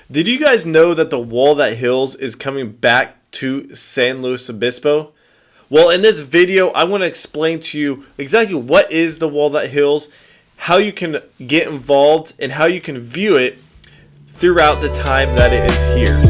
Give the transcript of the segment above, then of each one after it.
Did you guys know that the wall that heals is coming back to San Luis Obispo? Well, in this video, I want to explain to you exactly what is the wall that heals, how you can get involved, and how you can view it throughout the time that it is here.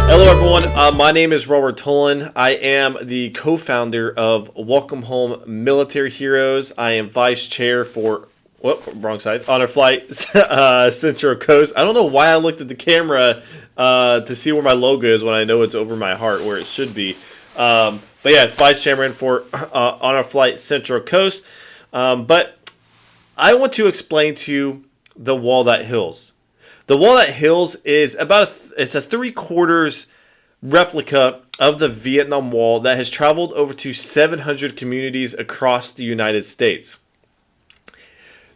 Hello everyone, my name is Robert Tolan. I am the co-founder of Welcome Home Military Heroes. I am vice chair for, wrong side, Honor Flight Central Coast. I don't know why I looked at the camera to see where my logo is when I know it's over my heart where it should be. But yeah, it's vice chairman for Honor Flight Central Coast. But I want to explain to you the wall that heals. The wall that heals is it's a 3/4 replica of the Vietnam Wall that has traveled over to 700 communities across the United States.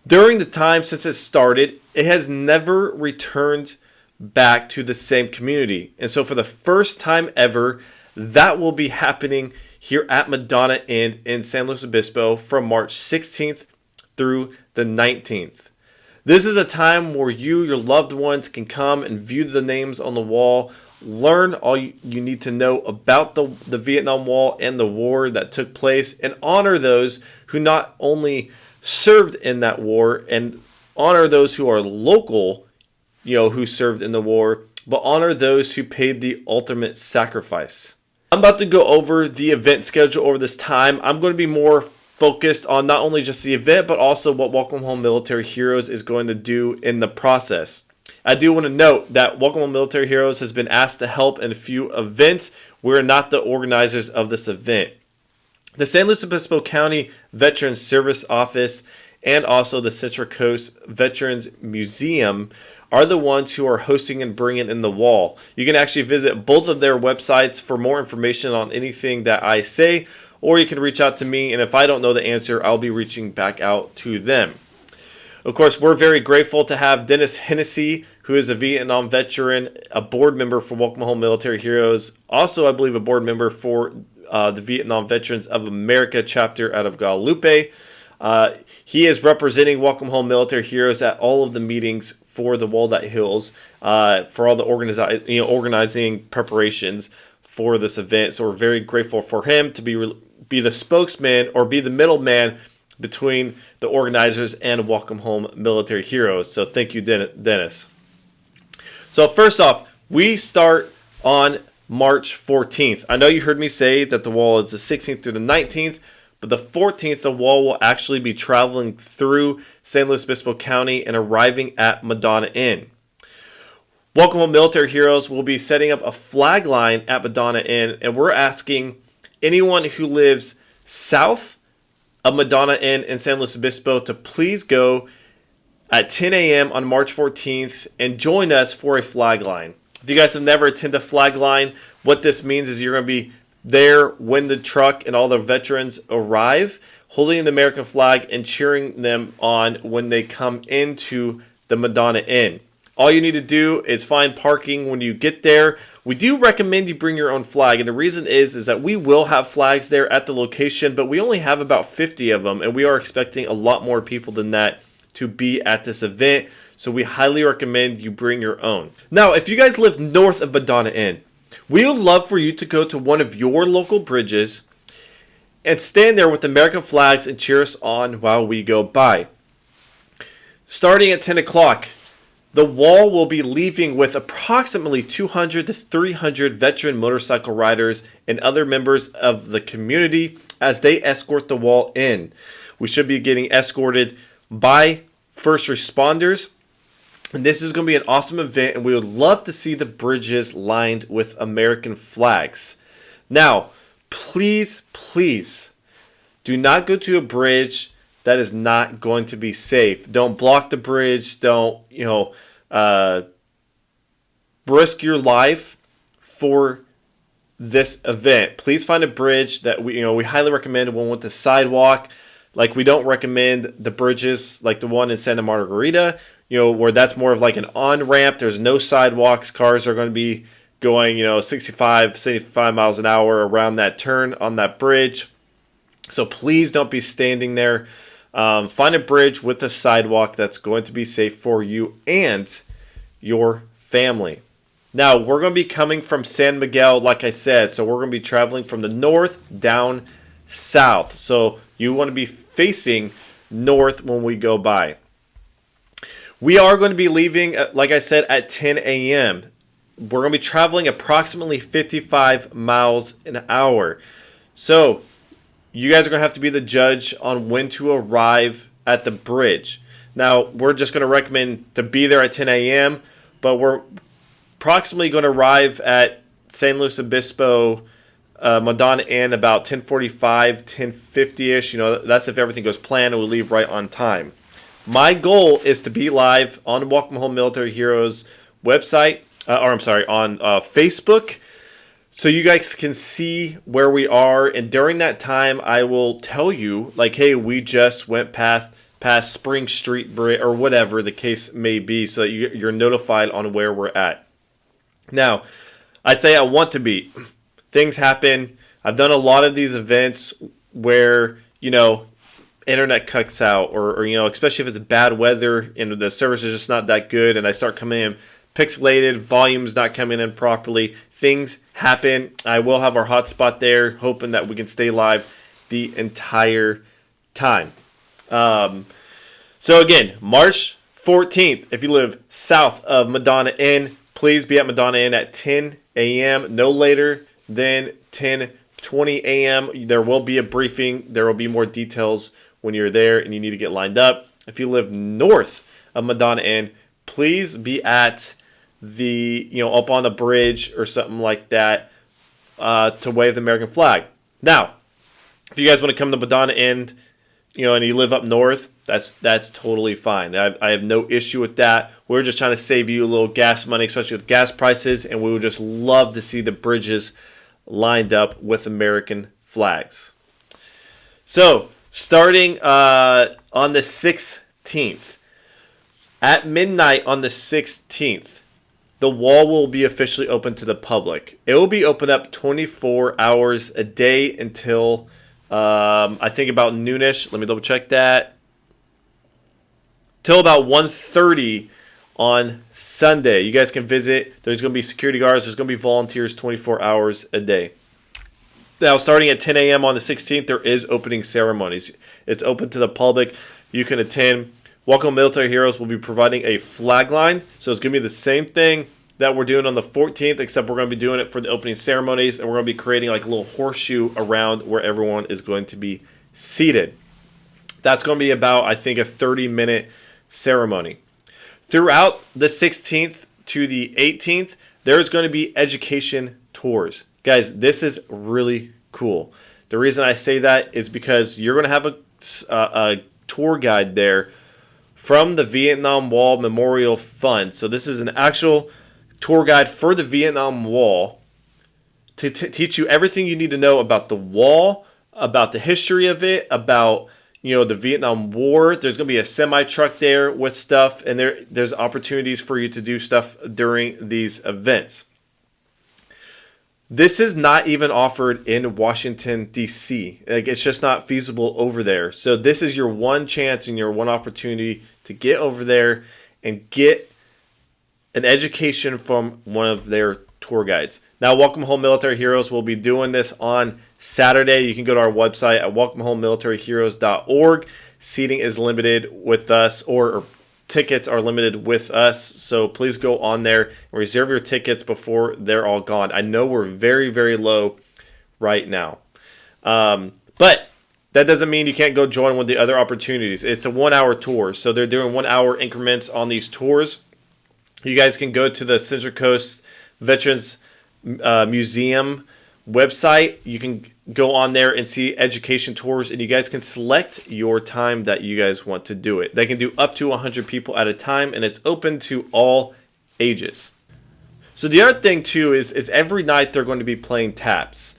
During the time since it started, it has never returned back to the same community. And so for the first time ever, that will be happening here at Madonna Inn in San Luis Obispo from March 16th through the 19th. This is a time where you, your loved ones, can come and view the names on the wall, learn all you need to know about the Vietnam Wall and the war that took place, and honor those who not only served in that war, and honor those who are local, who served in the war, but honor those who paid the ultimate sacrifice. I'm about to go over the event schedule over this time. I'm going to be more focused on not only just the event, but also what Welcome Home Military Heroes is going to do in the process. I do want to note that Welcome Home Military Heroes has been asked to help in a few events. We're not the organizers of this event. The San Luis Obispo County Veterans Service Office and also the Central Coast Veterans Museum are the ones who are hosting and bringing in the wall. You can actually visit both of their websites for more information on anything that I say, or you can reach out to me, and if I don't know the answer, I'll be reaching back out to them. Of course, we're very grateful to have Dennis Hennessy, who is a Vietnam veteran, a board member for Welcome Home Military Heroes, also I believe a board member for the Vietnam Veterans of America chapter out of Guadalupe. He is representing Welcome Home Military Heroes at all of the meetings for the Wall That Heals, for all the organizing preparations for this event. So we're very grateful for him to be the spokesman or be the middleman between the organizers and Welcome Home Military Heroes. So thank you, Dennis. So first off, we start on March 14th. I know you heard me say that the wall is the 16th through the 19th, but the 14th, the wall will actually be traveling through San Luis Obispo County and arriving at Madonna Inn. Welcome Home Military Heroes will be setting up a flag line at Madonna Inn, and we're asking anyone who lives south of Madonna Inn in San Luis Obispo to please go at 10 a.m. on March 14th and join us for a flag line. If you guys have never attended a flag line, what this means is you're going to be there when the truck and all the veterans arrive, holding the American flag and cheering them on when they come into the Madonna Inn. All you need to do is find parking when you get there. We do recommend you bring your own flag, and the reason is that we will have flags there at the location, but we only have about 50 of them, and we are expecting a lot more people than that to be at this event, so we highly recommend you bring your own. Now, if you guys live north of Madonna Inn, we would love for you to go to one of your local bridges and stand there with American flags and cheer us on while we go by. Starting at 10 o'clock, the wall will be leaving with approximately 200 to 300 veteran motorcycle riders and other members of the community as they escort the wall in. We should be getting escorted by first responders. And this is going to be an awesome event, and we would love to see the bridges lined with American flags. Now, please do not go to a bridge that is not going to be safe. Don't block the bridge. Don't, risk your life for this event. Please find a bridge that we highly recommend one with the sidewalk. Like, we don't recommend the bridges like the one in Santa Margarita, where that's more of like an on-ramp. There's no sidewalks. Cars are going to be going, 65, 75 miles an hour around that turn on that bridge. So please don't be standing there. Find a bridge with a sidewalk that's going to be safe for you and your family. Now, we're going to be coming from San Miguel, like I said. So we're going to be traveling from the north down south. So you want to be facing north when we go by. We are going to be leaving, like I said, at 10 a.m. We're going to be traveling approximately 55 miles an hour. So you guys are going to have to be the judge on when to arrive at the bridge. Now, we're just going to recommend to be there at 10 a.m., but we're approximately going to arrive at San Luis Obispo, Madonna Inn about 10:45, 10:50-ish. That's if everything goes planned and we leave right on time. My goal is to be live on Welcome Home Military Heroes website, on Facebook, so you guys can see where we are. And during that time, I will tell you, like, hey, we just went past Spring Street Bridge or whatever the case may be, so that you're notified on where we're at. Now, I say I want to be. Things happen. I've done a lot of these events where, internet cuts out or especially if it's bad weather and the service is just not that good and I start coming in pixelated, volume's not coming in properly. Things happen. I will have our hotspot there, hoping that we can stay live the entire time. So again, March 14th, if you live south of Madonna Inn, please be at Madonna Inn at 10 a.m., no later than 10:20 a.m. There will be a briefing. There will be more details when you're there and you need to get lined up. If you live north of Madonna Inn, please be at the, up on the bridge or something like that to wave the American flag. Now, if you guys want to come to Madonna Inn, and you live up north, that's totally fine. I have no issue with that. We're just trying to save you a little gas money, especially with gas prices, and we would just love to see the bridges lined up with American flags. So, starting on the 16th, at midnight on the 16th, the wall will be officially open to the public. It will be open up 24 hours a day until, I think, about noonish. Let me double check that. Till about 1:30 on Sunday. You guys can visit. There's going to be security guards. There's going to be volunteers 24 hours a day. Now, starting at 10 a.m. on the 16th, there is opening ceremonies. It's open to the public. You can attend. Welcome Military Heroes will be providing a flag line. So it's going to be the same thing that we're doing on the 14th, except we're going to be doing it for the opening ceremonies, and we're going to be creating like a little horseshoe around where everyone is going to be seated. That's going to be about, I think, a 30-minute ceremony. Throughout the 16th to the 18th, there's going to be education tours. Guys, this is really cool. The reason I say that is because you're going to have a tour guide there from the Vietnam Wall Memorial Fund. So this is an actual tour guide for the Vietnam Wall to teach you everything you need to know about the wall, about the history of it, about the Vietnam War. There's going to be a semi-truck there with stuff, and there's opportunities for you to do stuff during these events. This is not even offered in Washington, D.C. It's just not feasible over there. So this is your one chance and your one opportunity to get over there and get an education from one of their tour guides. Now, Welcome Home Military Heroes will be doing this on Saturday. You can go to our website at welcomehomemilitaryheroes.org. Seating is limited with us, or tickets are limited with us. So please go on there and reserve your tickets before they're all gone. I know we're very, very low right now. But that doesn't mean you can't go join one of the other opportunities. It's a 1-hour tour. So they're doing 1-hour increments on these tours. You guys can go to the Central Coast Veterans Museum website. You can go on there and see education tours, and you guys can select your time that you guys want to do it. They can do up to 100 people at a time, and it's open to all ages. So the other thing too is every night they're going to be playing taps.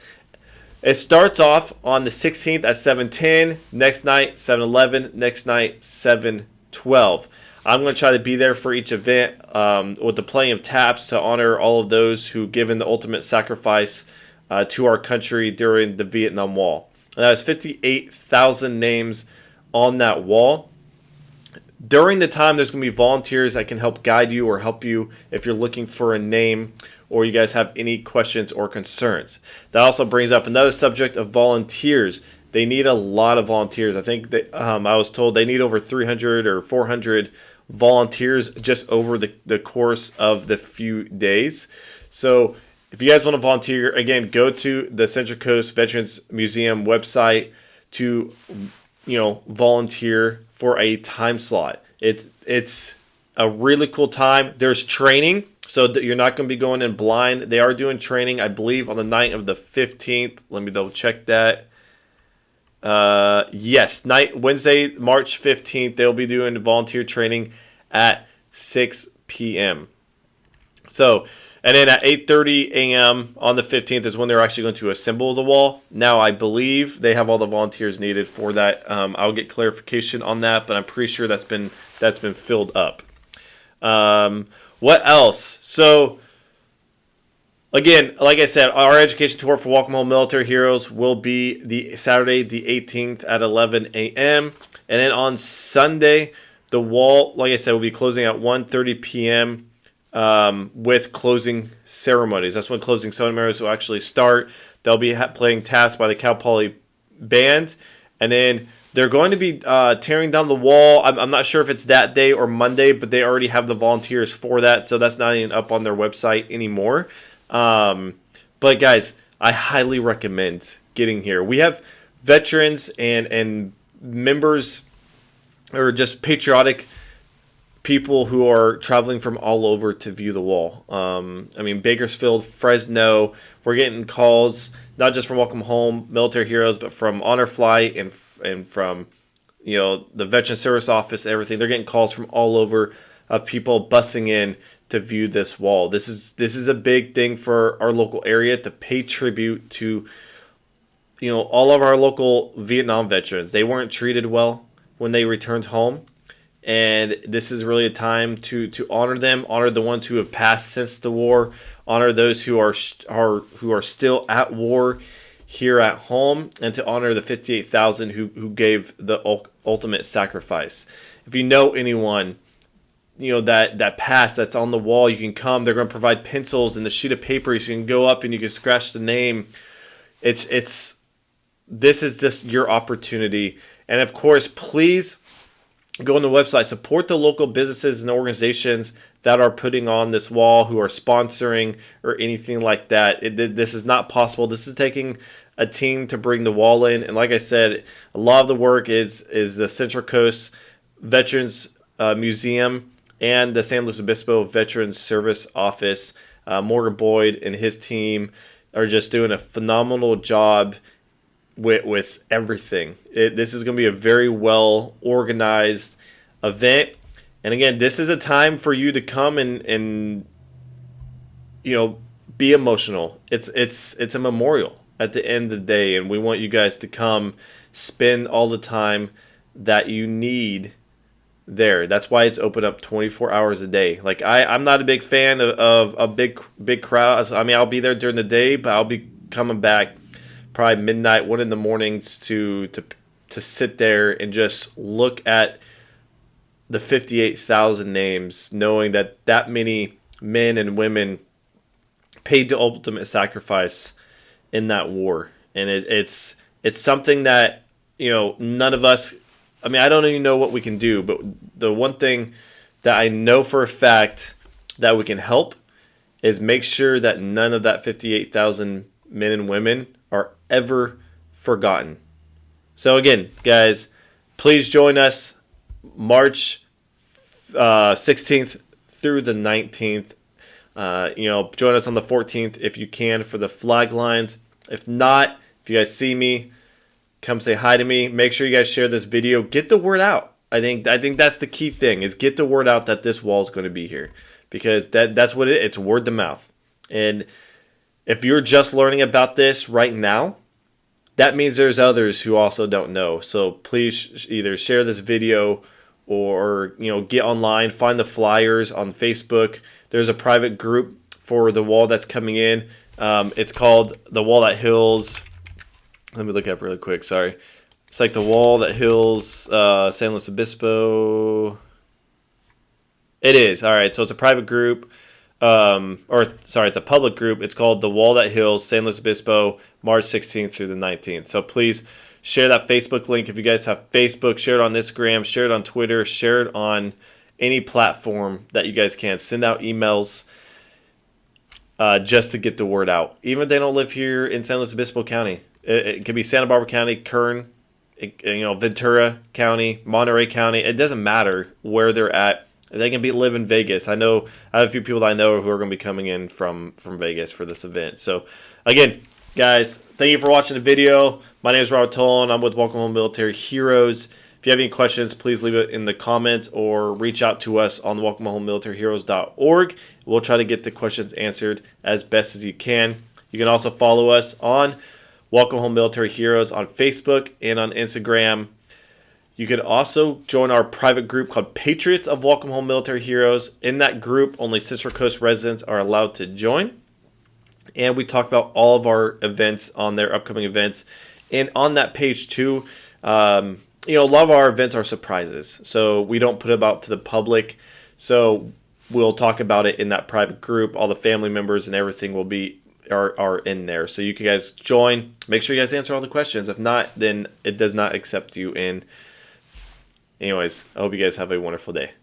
It starts off on the 16th at 7:10, next night 7:11, next night 7:12. I'm going to try to be there for each event with the playing of taps to honor all of those who given the ultimate sacrifice to our country during the Vietnam War. And that is 58,000 names on that wall. During the time, there's going to be volunteers that can help guide you or help you if you're looking for a name or you guys have any questions or concerns. That also brings up another subject of volunteers. They need a lot of volunteers. I think that I was told they need over 300 or 400 volunteers just over the course of the few days. So if you guys want to volunteer, again, go to the Central Coast Veterans Museum website to volunteer for a time slot. It's a really cool time. There's training, so that you're not going to be going in blind. They are doing training, I believe, on the night of the 15th. Let me double check that. Yes, Wednesday, March 15th, they'll be doing volunteer training at 6 p.m. So, and then at 8:30 a.m. on the 15th is when they're actually going to assemble the wall. Now, I believe they have all the volunteers needed for that. I'll get clarification on that, but I'm pretty sure that's been filled up. What else? So, again, like I said, our education tour for Welcome Home Military Heroes will be the Saturday, the 18th at 11 a.m. And then on Sunday, the wall, like I said, will be closing at 1:30 p.m. With closing ceremonies. That's when closing ceremonies will actually start. They'll be playing taps by the Cal Poly band. And then they're going to be tearing down the wall. I'm not sure if it's that day or Monday, but they already have the volunteers for that. So that's not even up on their website anymore. But guys, I highly recommend getting here. We have veterans and members or just patriotic people who are traveling from all over to view the wall. I mean, Bakersfield, Fresno, we're getting calls not just from Welcome Home Military Heroes, but from Honor Flight and from the Veteran Service Office and everything. They're getting calls from all over of people busing in to view this wall. This is a big thing for our local area to pay tribute to all of our local Vietnam veterans. They weren't treated well when they returned home, and this is really a time to honor them, honor the ones who have passed since the war, honor those who are still at war here at home, and to honor the 58,000 who gave the ultimate sacrifice. If you know anyone that passed that's on the wall, you can come. They're going to provide pencils and the sheet of paper so you can go up and you can scratch the name. This is just your opportunity. And of course, please go on the website, support the local businesses and organizations that are putting on this wall, who are sponsoring or anything like that. This is not possible. This is taking a team to bring the wall in. And like I said, a lot of the work is the Central Coast Veterans Museum and the San Luis Obispo Veterans Service Office. Morgan Boyd and his team are just doing a phenomenal job with everything. This is going to be a very well organized event, and again, this is a time for you to come and be emotional. It's a memorial at the end of the day, and we want you guys to come spend all the time that you need there. That's why it's open up 24 hours a day. Like I'm not a big fan of a big crowd. I mean, I'll be there during the day, but I'll be coming back probably midnight, 1 in the mornings to sit there and just look at the 58,000 names, knowing that many men and women paid the ultimate sacrifice in that war. And it's something that none of us, I mean, I don't even know what we can do, but the one thing that I know for a fact that we can help is make sure that none of that 58,000 men and women are ever forgotten. So again, guys, please join us March 16th through the 19th. Join us on the 14th if you can for the flag lines. If not, if you guys see me, come say hi to me. Make sure you guys share this video. Get the word out. I think that's the key thing, is get the word out that this wall is going to be here, because that's what it's word to mouth. And if you're just learning about this right now, that means there's others who also don't know. So please either share this video or get online, find the flyers on Facebook. There's a private group for the wall that's coming in. It's called the Wall That Heals Let me look up really quick. Sorry. It's like the wall that hills San Luis Obispo. It is. All right. So it's a private group. It's a public group. It's called The Wall That Hills, San Luis Obispo, March 16th through the 19th. So please share that Facebook link. If you guys have Facebook, share it on Instagram, share it on Twitter, share it on any platform that you guys can. Send out emails just to get the word out. Even if they don't live here in San Luis Obispo County. It could be Santa Barbara County, Kern, Ventura County, Monterey County. It doesn't matter where they're at. They can live in Vegas. I have a few people that I know who are going to be coming in from Vegas for this event. So, again, guys, thank you for watching the video. My name is Robert Tolan. I'm with Welcome Home Military Heroes. If you have any questions, please leave it in the comments or reach out to us on welcomehomemilitaryheroes.org. We'll try to get the questions answered as best as you can. You can also follow us on Welcome Home Military Heroes on Facebook and on Instagram. You can also join our private group called Patriots of Welcome Home Military Heroes. In that group, only Central Coast residents are allowed to join. And we talk about all of our events on their upcoming events. And on that page too, a lot of our events are surprises. So we don't put them out to the public. So we'll talk about it in that private group. All the family members and everything are in there. So you guys join. Make sure you guys answer all the questions. If not, then it does not accept you in. Anyways, I hope you guys have a wonderful day.